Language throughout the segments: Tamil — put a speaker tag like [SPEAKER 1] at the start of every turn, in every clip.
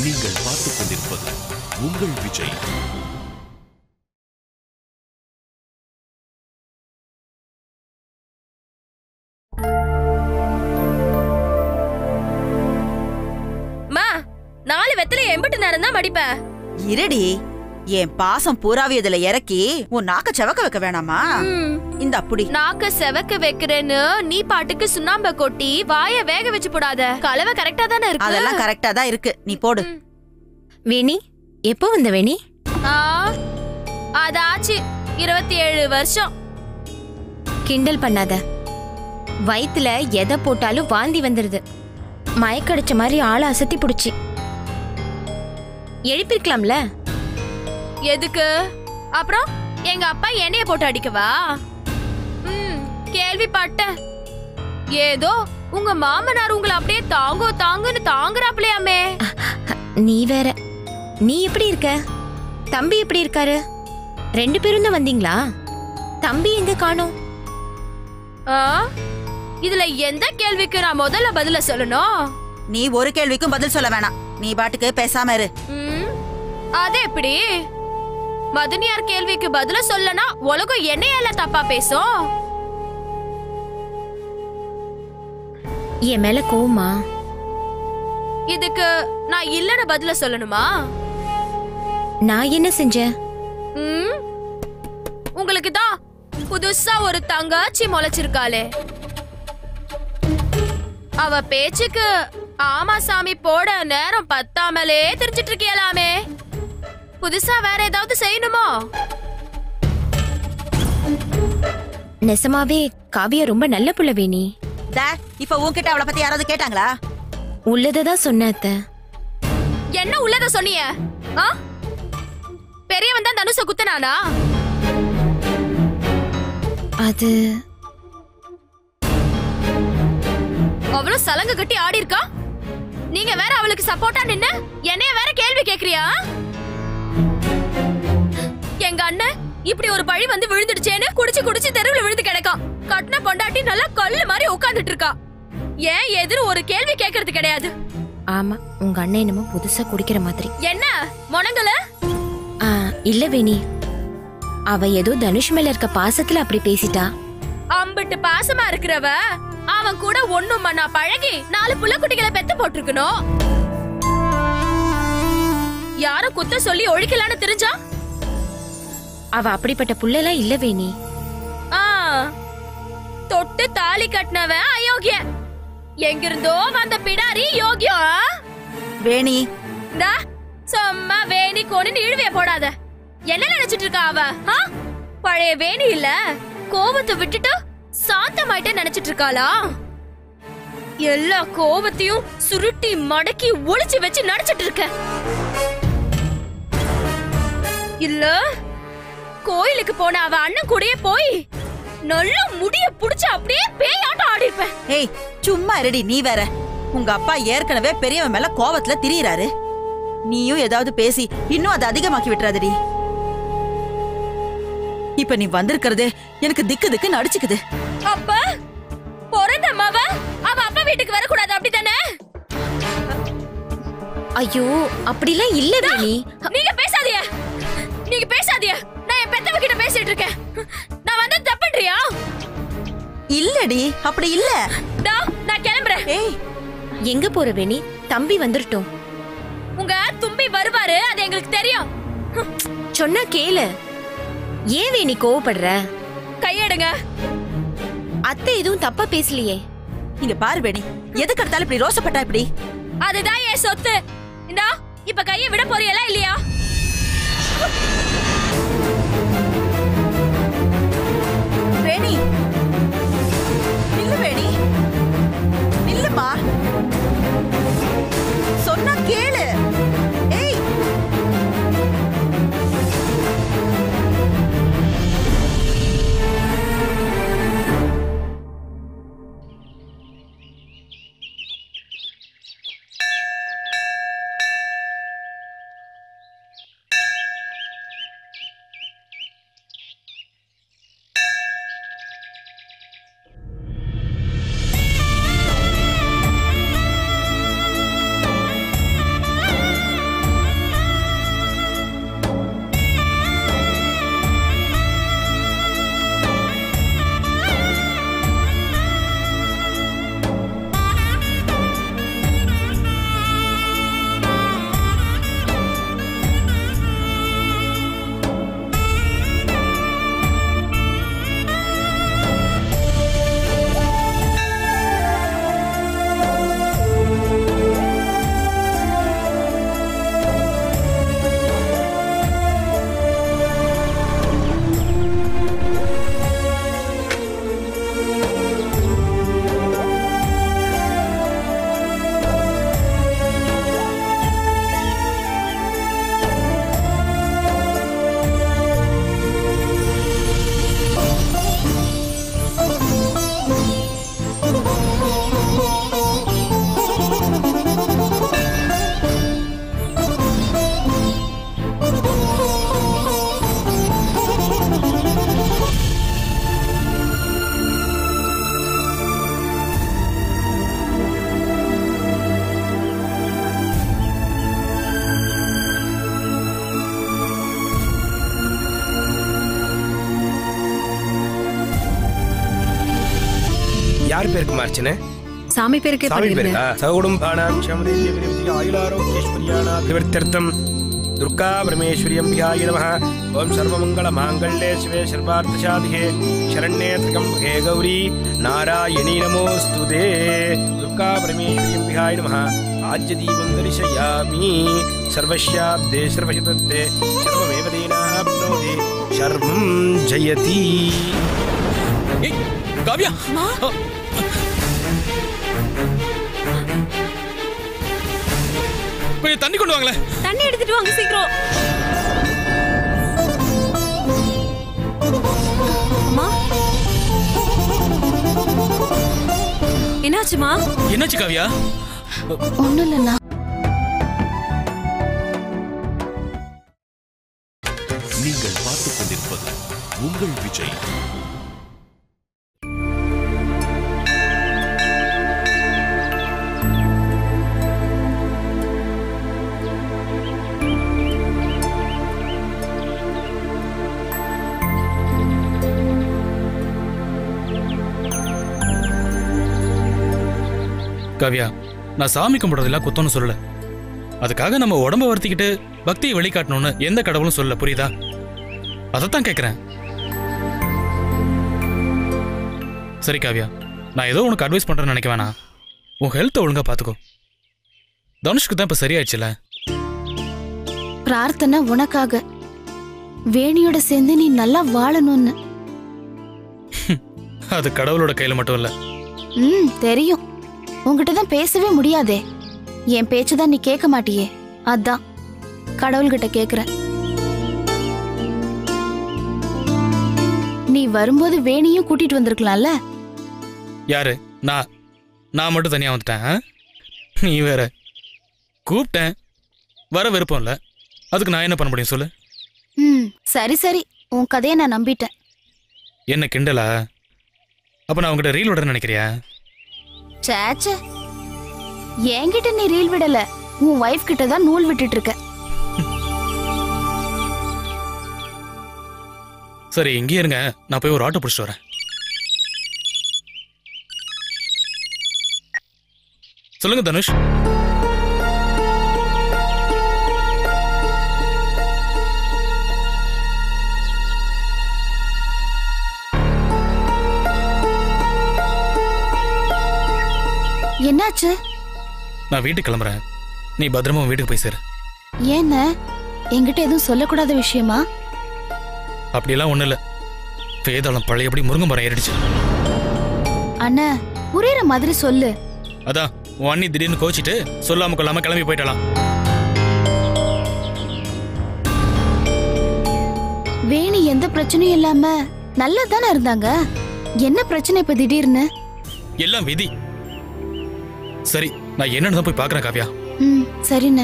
[SPEAKER 1] நீங்கள் பார்த்துக் கொண்டிருப்பது உங்கள் விஜய்.
[SPEAKER 2] மா, 4 வெத்தலை எம்பிட்டு நேரம் தான் மடிப்ப?
[SPEAKER 3] இருடி, என் பாசம் பூராவி இதுல இறக்கி உன் நாக்க செவக்க வைக்க வேணாமா? இந்த அப்படி
[SPEAKER 2] நாக்க செவக்க வைக்கிறேன்னு நீ பாட்டுக்கு சுண்ணாம்ப கொட்டி வாய வேக வச்சு போடாத. கலவை கரெக்டா தானே இருக்கு?
[SPEAKER 3] அதெல்லாம் கரெக்டா தான் இருக்கு, நீ போடு.
[SPEAKER 4] வேணி, எப்போ வந்த வேணி?
[SPEAKER 2] அதாச்சு 27 வருஷம்.
[SPEAKER 4] கிண்டல் பண்ணாத. வயித்துல எதை போட்டாலும் வாந்தி வந்துருது. மயக்கடிச்ச மாதிரி ஆளை அசத்தி புடிச்சு எழுப்பிருக்கலாம்ல.
[SPEAKER 2] எதுக்கு? அப்புறம் எங்க அப்பா எண்ணெய போட்டு அடிக்கவா? கேள்விப்பட்ட. ஏதோ உங்க மாமனார் உங்களை அப்படியே தாங்கோ தாங்குன்னு தாங்குறாப்லையாமே.
[SPEAKER 4] நீ வேற. நீ எப்படி இருக்க? தம்பி எப்படி இருக்காரு? 2 பேரும் தான் வந்தீங்களா? தம்பி எங்க காணோம்?
[SPEAKER 2] இதுல எந்த கேள்விக்கு நான் முதல்ல பதில சொல்லணும்?
[SPEAKER 3] நீ ஒரு கேள்விக்கும் பதில் சொல்ல வேணாம், நீ பாட்டுக்கு பேசாம இரு.
[SPEAKER 2] அது எப்படி? மதனியார் கேள்விக்கு பதில சொல்லனா உலகம் என்னையால தப்பா பேசும்?
[SPEAKER 4] என் மேல கோவமா?
[SPEAKER 2] இதுக்கு நான் இல்லன்னு பதில சொல்லணுமா?
[SPEAKER 4] நான் என்ன செஞ்சேன்?
[SPEAKER 2] உங்களுக்கு தான் புதுசா ஒரு தங்காச்சி முளைச்சிருக்காளே, அவ பேச்சுக்கு ஆமா சாமி போட நேரம் பத்தாமலே தெரிஞ்சிட்டு இருக்கலாமே. புதுசா வேற ஏதாவது செய்யணுமோ?
[SPEAKER 4] நெசமாவே காவியா ரொம்ப நல்ல புள்ள வேணி.
[SPEAKER 3] இப்ப உன்கிட்ட அவளை பத்தி யாராவது கேட்டாங்களா?
[SPEAKER 4] உள்ளதான் சொன்ன அத்தை.
[SPEAKER 2] என்ன உள்ளத சொன்னீங்க? பெரியவன் தான் தனுச குத்தனானா?
[SPEAKER 4] அது
[SPEAKER 2] அவ்வளவு சலங்க கட்டி ஆடி இருக்கா. நீங்க வேற அவளுக்கு சப்போர்ட்டா நின்னு என்னைய வேற கேள்வி கேக்குறியா? எங்க அண்ணன் இப்படி ஒரு பழி வந்து விழுந்துடுச்சேன்னு குடிச்சு குடிச்சு தெருவுல விழுந்து கிடக்கான். கட்டின பொண்டாட்டி நல்லா கல்லு மாதிரி உட்கார்ந்துட்டு இருக்கா. ஏன் எதிர ஒரு கேள்வி கேக்குறது கிடையாது.
[SPEAKER 4] ஆமா, உங்க அண்ணன் என்னமோ புதுசா குடிக்கிற மாதிரி.
[SPEAKER 2] என்ன மொனங்கல?
[SPEAKER 4] இல்ல வேணி, அவ ஏதோ தனுஷ் மேல இருக்க பாசத்துல அப்படி பேசிட்டா.
[SPEAKER 2] அம்பிட்டு பாசமா இருக்கிறவ அவன் கூட ஒண்ணும் மண்ணா பழகி 4 புள்ள குட்டிகளை பெத்து போட்டிருக்கணும். யாரும் குத்த சொல்லி ஒழிக்கலான்னு தெரிஞ்சா?
[SPEAKER 4] அவ அப்படிப்பட்ட புள்ளெல்லாம் இல்ல வேணி.
[SPEAKER 2] தொட்டு தாலி கட்டினவன் அயோக்கியன், எங்கிருந்தோ வந்த பிடாரி யோகியம்.
[SPEAKER 3] வேணி,
[SPEAKER 2] சும்மா வேணி கோன்னு இழுவைய போடாத. என்ன நினைச்சிட்டு இருக்கா அவ? பழைய வேணி இல்ல, கோவத்தை விட்டுட்டு சாந்தமாயிட்ட நினைச்சிட்டு இருக்காளா? எல்லா கோவத்தையும் சுருட்டி மடக்கி ஒளிச்சு வச்சு நடிச்சிட்டு இருக்க இல்ல? கோயிலுக்கு போன அவ அண்ணன் கூடயே போய் நல்ல முடிய புடிச்சு அப்படியே பேயாட்டம் ஆடி இருப்பேன்.
[SPEAKER 3] ஏய் சும்மா இருடி, நீ வேற. உங்க அப்பா ஏற்கனவே பெரியவன் மேல கோவத்துல திரியிறாரு. நீயும் ஏதாவது பேசி இன்னும் அதை அதிகமாக்கி விட்டுறாதடி. இப்ப நீ வந்திருக்கிறதே எனக்கு திக்கு திக்கு நடிச்சுக்குது.
[SPEAKER 2] அப்ப பிறந்த மவ அவ அப்பா வீட்டுக்கு வரக்கூடாது அப்படித்தானே?
[SPEAKER 4] ஐயோ, அப்படிலாம் இல்ல வேணி.
[SPEAKER 2] நீங்க பேசாதீங்க, நீங்க பேசாதீங்க. நான் என் பெத்தவ கிட்ட பேசிட்டு இருக்கேன். நான் வந்து தப்புன்றியா?
[SPEAKER 3] இல்லடி, அப்படி இல்ல.
[SPEAKER 2] நான் கிளம்புறேன்.
[SPEAKER 3] ஏய்,
[SPEAKER 4] எங்க போற வேணி? தம்பி வந்துட்டோம்.
[SPEAKER 2] உங்க தும்பி வருவாரு, அது எங்களுக்கு தெரியும்.
[SPEAKER 4] சொன்னா கேளு. ஏன் வேணி கோவப்படுற?
[SPEAKER 2] கையெடுங்க.
[SPEAKER 4] அத்தை எதுவும் தப்பா பேசலையே.
[SPEAKER 3] இங்க பாரு வேணி, எதுக்கு எடுத்தாலும் இப்படி ரோசப்பட்டா இப்படி?
[SPEAKER 2] அதுதான் என் சொத்து. இந்தா இப்ப கையை விட போறீங்களா இல்லையா?
[SPEAKER 3] வேணி நில்லு, வேணி நில்லுமா, சொன்னா கேளு. ஏய்,
[SPEAKER 5] யார் பேருக்கு மார்ச்சனே?
[SPEAKER 6] சாமி பேருக்கே பண்ணிருங்க.
[SPEAKER 5] சகுடும்பானாம் க்ஷமதேவி விருத்திக ஆயுளாரோக்கியேஸ்வரியானாத் நிவர்த்தியர்த்தம் துர்கா பரமேஸ்வரியம்பியாய நமः. ஓம் சர்வமங்கள மாங்கல்யே சிவே சர்வார்த்தசாதிகே சரண்யே த்ர்யம்பகே கௌரி நாராயணீ நமோஸ்துதே. துர்கா பரமேஸ்வரியம்பியாய நமः. ஆஜ்யதீபம் தரிசயாமி. சர்வஸ்யாப்தே சர்வஹிதத்தே சர்வமேவ தேனாப்னோதி சர்வம் ஜெயதி.
[SPEAKER 1] காவ்யா, கொஞ்சம் தண்ணி கொண்டு வாங்களேன்.
[SPEAKER 6] தண்ணி எடுத்துட்டு வாங்க சீக்கிரம். அம்மா, என்னாச்சுமா?
[SPEAKER 1] என்னாச்சு காவ்யா?
[SPEAKER 6] ஒண்ணும் இல்லண்ணா.
[SPEAKER 1] நீங்கள் பார்த்துக் கொண்டிருப்பது உங்கள் விஜய்.
[SPEAKER 7] காவ்யா, நான் சாமி கும்பிடுறதெல்லாம் குத்தம்னு சொல்லல. அதுக்காக நம்ம உடம்ப வருத்திக்கிட்டு பக்தியை வெளிக்காட்டணும்னு எந்த கடவுளும் சொல்லல, புரியுதா? அதைத்தான் கேட்கிறேன். சரி காவ்யா, நான் ஏதோ உனக்கு அட்வைஸ் பண்றேன்னு நினைக்க வேணாம். உன் ஹெல்த்தை ஒழுங்கா பாத்துக்கோ. தனுஷ்க்கு தான் இப்ப சரியாயிடுச்சுல.
[SPEAKER 8] பிரார்த்தனை உனக்காக, வேணியோட சேர்ந்து நீ நல்லா வாழணும்னு.
[SPEAKER 7] அது கடவுளோட கையில மட்டும் இல்ல.
[SPEAKER 8] தெரியும். உங்ககிட்ட தான் பேசவே முடியாதே. என் பேச்சுதான் நீ கேட்க மாட்டியே, அதான் கடவுள்கிட்ட கேக்குறேன். நீ வரும்போது வேணியும் கூட்டிட்டு வந்திருக்கலாம்ல.
[SPEAKER 7] யாரு? நான் மட்டும் தனியா வந்துட்டேன். நீ வேற. கூப்பிட்டேன், வர விருப்பம் இல்ல. அதுக்கு நான் என்ன பண்ண முடியும் சொல்லு?
[SPEAKER 8] சரி சரி, உன் கதையை நான் நம்பிட்டேன்.
[SPEAKER 7] என்ன கிண்டலா? அப்ப நான் உங்ககிட்ட ரீல் விட நினைக்கிறியா?
[SPEAKER 8] சேச்சே, என்கிட்ட நீ ரீல் விடல, உன் வைஃப் கிட்ட தான் நூல் விட்டுட்டு இருக்க.
[SPEAKER 7] சரி, இங்கே இருங்க, நான் போய் ஒரு ஆட்டோ பிடிச்சிட்டு வரேன். சொல்லுங்க தனுஷ்.
[SPEAKER 8] என்னாச்சு?
[SPEAKER 7] நான் வீட்டுக்கு கிளம்புறேன். நீ பத்திரமா வீட்டுக்கு போய் சேரு.
[SPEAKER 8] ஏன்ன, என்கிட்ட எதுவும் சொல்லக்கூடாத விஷயமா?
[SPEAKER 7] அப்படியெல்லாம் ஒண்ணு இல்ல. வேதாளம் பழையபடி முருங்கை மரம் ஏறிடுச்சு.
[SPEAKER 8] அண்ணா, புரியுற மாதிரி சொல்லு.
[SPEAKER 7] அதான் உன் அண்ணி திடீர்னு கோச்சிட்டு சொல்லாம கொள்ளாம கிளம்பி போயிட்டலாம்.
[SPEAKER 8] வேணி எந்த பிரச்சனையும் இல்லாம நல்லா தானே இருந்தாங்க. என்ன பிரச்சனை இப்ப திடீர்னு?
[SPEAKER 7] எல்லாம் விதி. சரி, நான் என்னன்னு தான் போய் பாக்குறேன் காவ்யா.
[SPEAKER 8] சரிண்ண.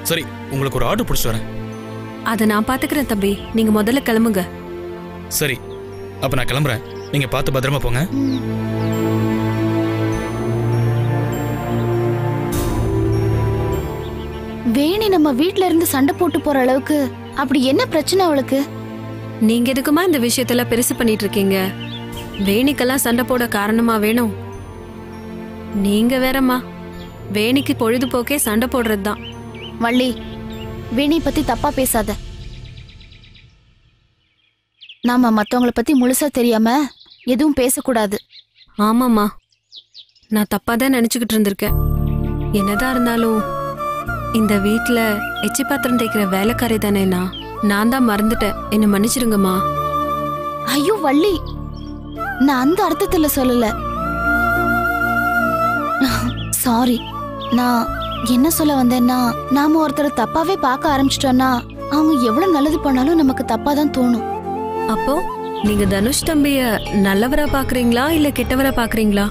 [SPEAKER 7] சரி, உங்களுக்கு ஒரு ஆர்டர் பிடிச்சிட்டு வரேன்.
[SPEAKER 6] அதை நான் பாத்துக்கிறேன் தம்பி, நீங்க முதல்ல கிளம்புங்க.
[SPEAKER 7] சரி, அப்ப நான் கிளம்புறேன். நீங்க பார்த்து பத்திரமா போங்க.
[SPEAKER 8] வேணி நம்ம வீட்ல இருந்து சண்டை போட்டு போற அளவுக்கு அப்படி என்ன பிரச்சனை அவளுக்கு?
[SPEAKER 6] நீங்க எதுக்குமா இந்த விஷயத்துல பெருசு பண்ணிட்டு இருக்கீங்க? வேணிக்கெல்லாம் சண்டை போட காரணமா வேணும்? நீங்க வேறம்மா, வேணிக்கு பொழுதுபோக்கே சண்டை போடுறதுதான்.
[SPEAKER 8] வள்ளி, வேணி பத்தி தப்பா பேசாத. நாம மத்தவங்கள பத்தி முழுசா தெரியாம எதுவும் பேசக்கூடாது.
[SPEAKER 6] ஆமாம்மா, நான் தப்பா தான் நினைச்சுக்கிட்டு இருந்திருக்கேன். என்னதான் இருந்தாலும் இந்த வீட்டுல எச்சி பாத்திரம் தேய்க்கிற வேலைக்காரி தானேண்ணா. நான் தான் மறந்துட்டேன், என்ன மன்னிச்சிருங்கம்மா.
[SPEAKER 8] ஐயோ வள்ளி, நான் அந்த அர்த்தத்துல சொல்லல. சாரி. நான் என்ன சொல்ல வந்தேன்னா, நாம ஒருத்தரை தப்பாவே பார்க்க ஆரம்பிச்சிட்டோம்னா அவங்க எவ்வளவு நல்லது பண்ணாலும் நமக்கு தப்பா தான் தோணும்.
[SPEAKER 6] அப்போ நீங்க தனுஷ் தம்பிய நல்லவரா பாக்குறீங்களா இல்ல கெட்டவரா பாக்குறீங்களா?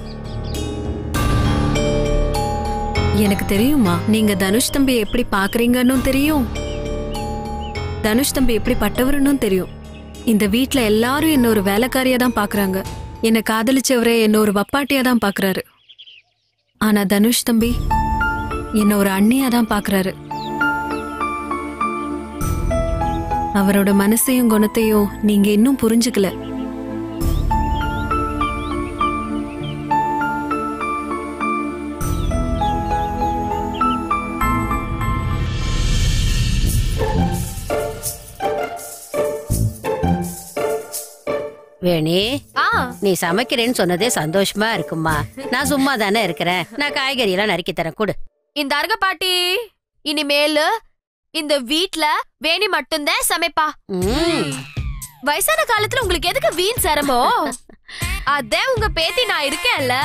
[SPEAKER 6] எனக்கு தெரியுமா, நீங்க தனுஷ் தம்பிய எப்படி பாக்குறீங்கன்னு தெரியும், தனுஷ் தம்பி எப்படி பட்டவருன்னு தெரியும். இந்த வீட்ல எல்லாரும் என்ன ஒரு வேலைக்காரியா தான் பாக்குறாங்க. என்ன காதலிச்சவரே என்ன ஒரு வப்பாட்டியா தான் பாக்குறாரு. ஆனா தனுஷ் தம்பி என்ன ஒரு அண்ணியா தான் பாக்குறாரு. அவரோட மனசையும் குணத்தையும் நீங்க இன்னும் புரிஞ்சுக்கல.
[SPEAKER 9] வேணி
[SPEAKER 2] ஆ
[SPEAKER 9] நீ சமைக்கிறேன்னு சொன்னதே சந்தோஷமா இருக்குமா. நான் சும்மா தானே இருக்கிறேன். நான் காய்கறி எல்லாம் நறுக்கி தரேன், கொடு.
[SPEAKER 2] இந்த அருக பாட்டி, இனிமேலு இந்த வீட்ல வேணி மட்டும்தான் சமைப்பா. வயசான காலத்துல உங்களுக்கு எதுக்கு வீண் சிரமம்? அதான் உங்க பேத்தி நான் இருக்கேன்ல.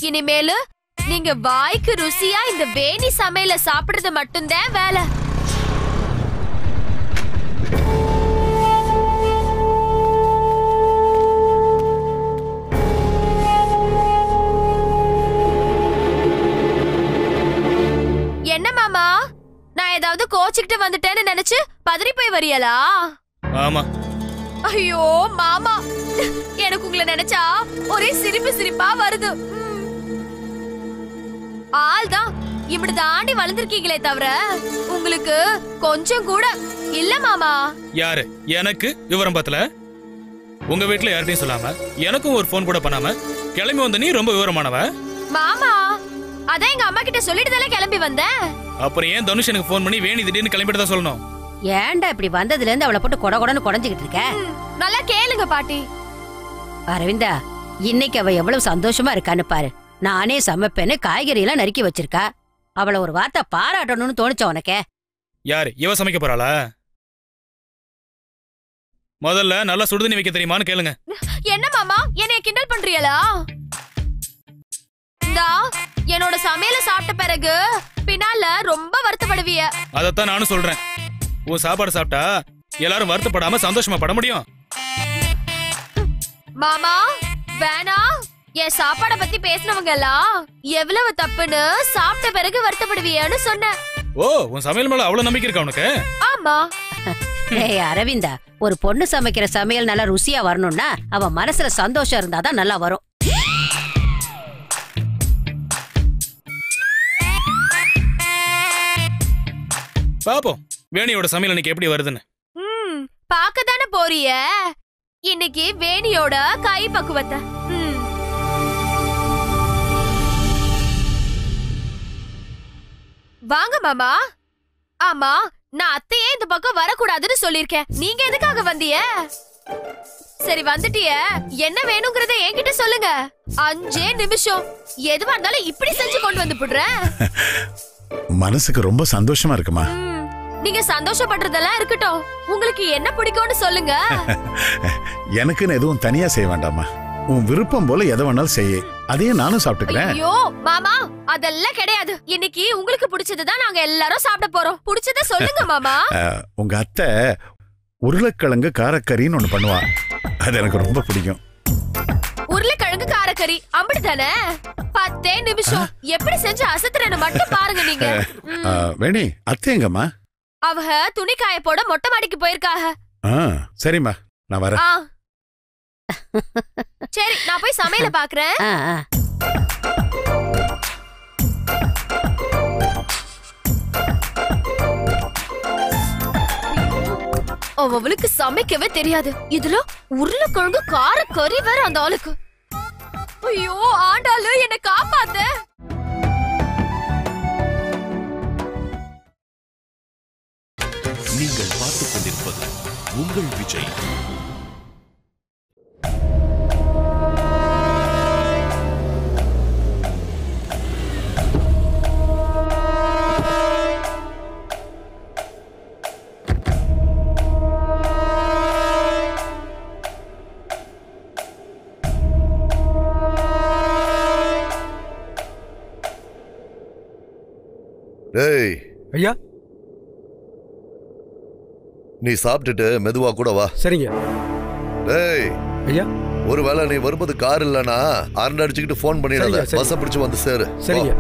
[SPEAKER 2] இனிமேலு நீங்க வாய்க்கு ருசியா இந்த வேணி சமையல சாப்பிடுறது மட்டும்தான் வேலை. என்ன மாமா, நான் ஏதாவது கோச்சிக்கிட்டு வந்துட்டேன்னு நினைச்சு பதறி போய் வரியலா?
[SPEAKER 7] ஆமா.
[SPEAKER 2] ஐயோ மாமா, எனக்கு உங்களை நினைச்சா ஒரே சிரிப்பா வருது. ஆள் தான் இப்படி தாண்டி வளர்ந்துருக்கீங்களே தவிர உங்களுக்கு கொஞ்சம் கூட இல்ல மாமா.
[SPEAKER 7] யாரு எனக்கு விவரம் பத்தல? உங்க வீட்டுல யார்கிட்டயும் சொல்லாம எனக்கும் ஒரு போன் கூட பண்ணாம கிளம்பி வந்த நீ ரொம்ப விவரமானவ.
[SPEAKER 2] மாமா, அதான் எங்க அம்மா கிட்ட சொல்லிட்டு தானே கிளம்பி வந்தேன்.
[SPEAKER 7] அப்புறம் ஏன் தனுஷ் எனக்கு போன் பண்ணி வேணி திடீர்னு கிளம்பிட்டு தான் சொல்லணும்?
[SPEAKER 9] ஏன்டா இப்படி வந்ததுல இருந்து அவளை போட்டு கொடன்னு குடஞ்சுக்கிட்டு இருக்க?
[SPEAKER 2] நல்லா கேளுங்க பாட்டி.
[SPEAKER 9] அரவிந்தா, இன்னைக்கு அவ எவ்வளவு சந்தோஷமா இருக்கான்னு பாரு. நானே சமைப்பேன்னு காய்கறி எல்லாம் நறுக்கி வச்சிருக்கா. அவளை ஒரு வார்த்தை பாராட்டணும்னு தோணுச்ச உனக்கே?
[SPEAKER 7] யாரு இவ சமைக்க போறாளா? முதல்ல நல்லா சுடுதண்ணி வைக்க தெரியுமான்னு கேளுங்க.
[SPEAKER 2] என்ன மாமா, என்னைய கிண்டல் பண்றீங்களா? இந்தா என்னோட சமையல சாப்பிட்ட பிறகு பின்னால ரொம்ப வருத்தப்படுவிய.
[SPEAKER 7] அதத்தான் நானும் சொல்றேன். உன் சாப்பாடு சாப்பிட்டா எல்லாரும் வருத்தப்படாம சந்தோஷமா பட முடியும்.
[SPEAKER 2] மாமா வேணா, என் சாப்பாட பத்தி பேசினவங்க எல்லாம் எவ்வளவு தப்புன்னு சாப்பிட்ட பிறகு வருத்தப்படுவியன்னு சொன்ன.
[SPEAKER 7] ஓ, உன் சமையல் மேல அவ்வளவு நம்பிக்கை இருக்கா உனக்கு?
[SPEAKER 2] ஆமா.
[SPEAKER 9] ஏய் அரவிந்தா, ஒரு பொண்ணு சமைக்கிற சமையல் நல்லா ருசியா வரணும்னா அவன் மனசுல சந்தோஷம் இருந்தாதான் நல்லா வரும்.
[SPEAKER 7] பாப்போம் வேணியோட சமையல் இன்னைக்கு எப்படி வருதுன்னு.
[SPEAKER 2] பாக்கதானே போறிய இன்னைக்கு வேணியோட கை பக்குவத்தை. வாங்க மாமா. ஆமா, நான் அத்தையே இந்த பக்கம் வரக்கூடாதுன்னு சொல்லிருக்கேன். நீங்க எதுக்காக வந்தீங்க? சரி வந்துட்டிய, என்ன வேணுங்கிறத என்கிட்ட சொல்லுங்க. 5 நிமிஷம் எதுவா இருந்தாலும் இப்படி செஞ்சு கொண்டு வந்து போடுறேன்.
[SPEAKER 10] மனசுக்கு ரொம்ப சந்தோஷமா இருக்குமா?
[SPEAKER 2] நீங்க சந்தோஷப்படுறதெல்லாம் இருக்கட்டும், உங்களுக்கு என்ன பிடிக்கும்னு சொல்லுங்க.
[SPEAKER 10] எனக்குன்னு எதுவும் தனியா செய்ய வேண்டாமா. உன் விருப்பம் போல எதை வேணாலும் செய்ய, அதையே நானும் சாப்பிட்டுக்கிறேன்.
[SPEAKER 2] ஐயோ மாமா, அதெல்லாம் கிடையாது. இன்னைக்கு உங்களுக்கு பிடிச்சதுதான் நாங்க எல்லாரும் சாப்பிட போறோம். பிடிச்சத சொல்லுங்க மாமா.
[SPEAKER 10] உங்க அத்தை உருளைக்கிழங்கு காரக்கறின்னு ஒண்ணு பண்ணுவா, அது எனக்கு ரொம்ப பிடிக்கும்.
[SPEAKER 2] உருளைக்கிழங்கு காரக்கறி அப்படித்தானே? 10 நிமிஷம் எப்படி செஞ்சு அசத்துறேன்னு மட்டும் பாருங்க நீங்க.
[SPEAKER 10] வேணி, அத்தை எங்கம்மா?
[SPEAKER 2] அவங்க துணி காய போட மொட்டை மாடிக்கு போயிருக்காங்க.
[SPEAKER 10] சரிம்மா, நான் வரேன்.
[SPEAKER 2] சரி, நான் போய் சமையல பாக்குறேன். அவளுக்கு சமைக்கவே தெரியாது. இதுல உருளைக்கிழங்கு காரக்கறி வேற அந்த ஆளுக்கு. ஐயோ ஆண்டாளு, என்ன காப்பாத்த.
[SPEAKER 1] நீங்கள் பார்த்துக் கொண்டிருப்பது உங்கள் விஜய்.
[SPEAKER 11] டேய்
[SPEAKER 5] ஐயா,
[SPEAKER 11] நீ சாப்பிட்டுட்டு மெதுவா கூட வா.
[SPEAKER 5] சரிங்க.
[SPEAKER 11] டேய்
[SPEAKER 5] ஐயா,
[SPEAKER 11] ஒருவேளை நீ வரும்போது கார் இல்லனா அரண்டு அடிச்சுக்கிட்டு போன் பண்ணிடாத. பஸ் பிடிச்சு வந்து சேரு.
[SPEAKER 5] சரிங்க.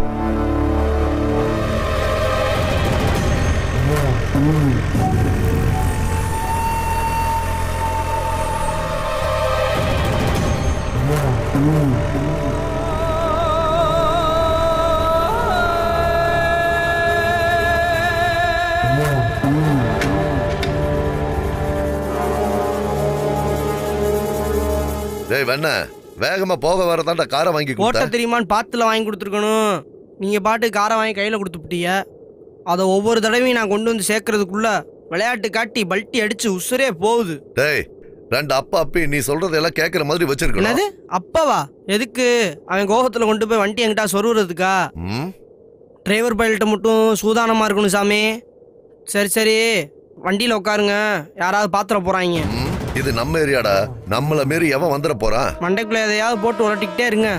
[SPEAKER 11] டேய் வெண்ண, வேகமா போக வரதாண்டா காரை வாங்கி
[SPEAKER 12] ஓட்ட தெரியுமான்னு பாத்துல வாங்கி கொடுத்துருக்கணும். நீங்க பாட்டு காரை வாங்கி கையில கொடுத்துட்டீங்க. அதை ஒவ்வொரு தடவையும் நான் கொண்டு வந்து சேர்க்கறதுக்குள்ள விளையாட்டு காட்டி பல்ட்டி அடிச்சு உசுரே போகுது.
[SPEAKER 11] டேய், 2 அப்பா அப்பி நீ சொல்றதெல்லாம் கேட்கற மாதிரி வச்சிருக்கணும்.
[SPEAKER 12] என்னது அப்பாவா? எதுக்கு? அவன் கோபத்துல கொண்டு போய் வண்டி என்கிட்ட சொருவுறதுக்கா? டிரைவர் பைலட்ட மட்டும் சூதானமா இருக்கணும் சாமி. சரி சரி வண்டியில உட்காருங்க, யாராவது பாத்திர போறாங்க.
[SPEAKER 11] இது நம்ம ஏரியாடா, நம்மள மீறி எவன் வந்துட போறான்?
[SPEAKER 12] மண்டைக்குள்ள எதையாவது போட்டு உரட்டிக்கிட்டே இருங்க,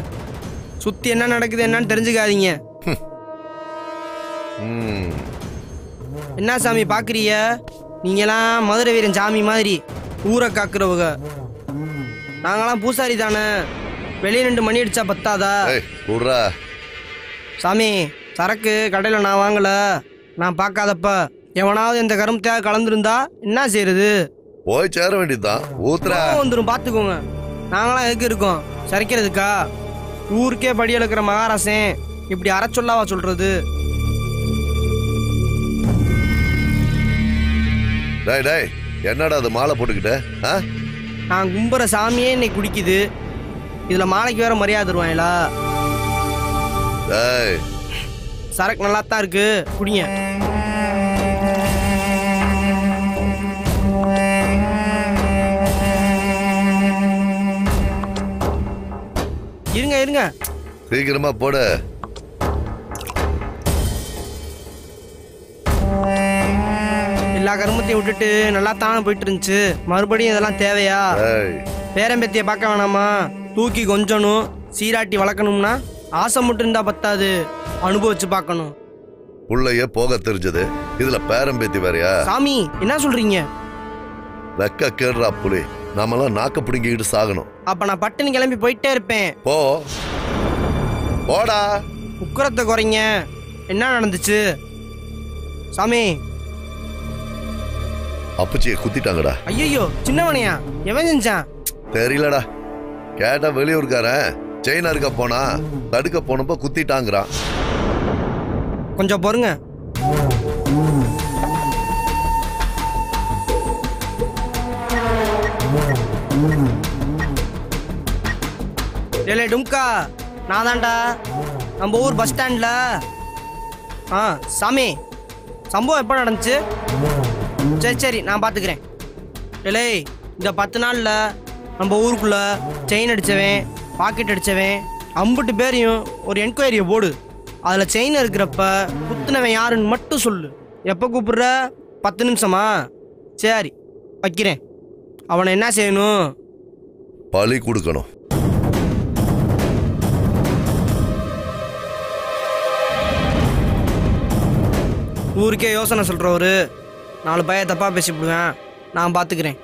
[SPEAKER 12] சுத்தி என்ன நடக்குது என்னன்னு தெரிஞ்சுக்காதீங்க. என்ன சாமி பாக்குறீங்க? நீங்களாம் மதுரை வீரன் சாமி மாதிரி ஊரை காக்குறவங்க, நாங்களாம் பூசாரி தானே. வெளியே 2 மணி அடிச்சா பத்தாதா? சாமி சரக்கு கடையில் நான் வாங்கல, நான் பார்க்காதப்ப எவனாவது இந்த கரும்பத்தையாக கலந்துருந்தா என்ன செய்யறது?
[SPEAKER 11] போய் சேர வேண்டியதுதான்.
[SPEAKER 12] வந்துடும் பார்த்துக்கோங்க. நாங்களாம் எதுக்கு இருக்கோம்? சரிக்கிறதுக்கா? ஊருக்கே படி எழுக்கிற மகாராசன் இப்படி அறச்சொல்லாவா சொல்றது?
[SPEAKER 11] டேய் டேய், என்னடா அது மாலை போட்டுக்கிட்ட?
[SPEAKER 12] நான் கும்புற சாமியே இன்னைக்கு குடிக்குது, இதுல மாலைக்கு வேற மரியாதை தருவாங்களா?
[SPEAKER 11] டேய்
[SPEAKER 12] சரக்கு நல்லா தான் இருக்கு, குடிங்க. இருங்க இருங்க,
[SPEAKER 11] சீக்கிரமா போடு.
[SPEAKER 12] எல்லா கருமத்தையும் விட்டுட்டு நல்லா தானே போயிட்டு இருந்துச்சு, மறுபடியும் இதெல்லாம் தேவையா? பேரம்பேத்திய பார்க்க வேணாமா? தூக்கி கொஞ்சணும், சீராட்டி வளர்க்கணும்னா ஆசை மட்டும் இருந்தா பத்தாது, அனுபவிச்சு பார்க்கணும்.
[SPEAKER 11] புள்ளைய போக தெரிஞ்சது, இதுல பேரம்பேத்தி வேறையா?
[SPEAKER 12] சாமி என்ன சொல்றீங்க?
[SPEAKER 11] வெக்க கேடுறா புலி, நாமெல்லாம் நாக்க பிடிங்கிட்டு சாகணும்.
[SPEAKER 12] அப்ப நான் பட்டுன்னு கிளம்பி போயிட்டே இருப்பேன்.
[SPEAKER 11] போ போடா.
[SPEAKER 12] உக்கரத்தை குறைங்க. என்ன நடந்துச்சு சாமி?
[SPEAKER 11] அப்பச்சியை குத்திட்டாங்கடா.
[SPEAKER 12] ஐயோ சின்னவனையா? எவன் செஞ்சான்?
[SPEAKER 11] தெரியலடா, கேட்டா வெளியூர்காரன் செயினா இருக்க போனா தடுக்க போனப்ப குத்திட்டாங்கிறான்.
[SPEAKER 12] கொஞ்சம் பொறுங்க. ஏலே டும்கா, நான் தான்டா, நம்ம ஊர் பஸ் ஸ்டாண்ட்ல. சாமி சம்பவம் எப்போ நடந்துச்சு? சரி சரி நான் பார்த்துக்கிறேன். ஏலே இந்த 10 நாள்ல நம்ம ஊருக்குள்ள செயின் அடித்தவன், பாக்கெட் அடித்தவன் 50 பேரையும் ஒரு என்கொயரியை போடு. அதில் செயின் இருக்கிறப்ப குத்துனவன் யாருன்னு மட்டும் சொல்லு. எப்போ கூப்பிடுற? 10 நிமிஷமா? சரி வைக்கிறேன். அவனை என்ன செய்யணும்?
[SPEAKER 11] பலி கொடுக்கணும்.
[SPEAKER 12] ஊருக்கே யோசனை சொல்கிறவரு 4 பைய தப்பாக பேசிவிடுவேன், நான் பார்த்துக்கிறேன்.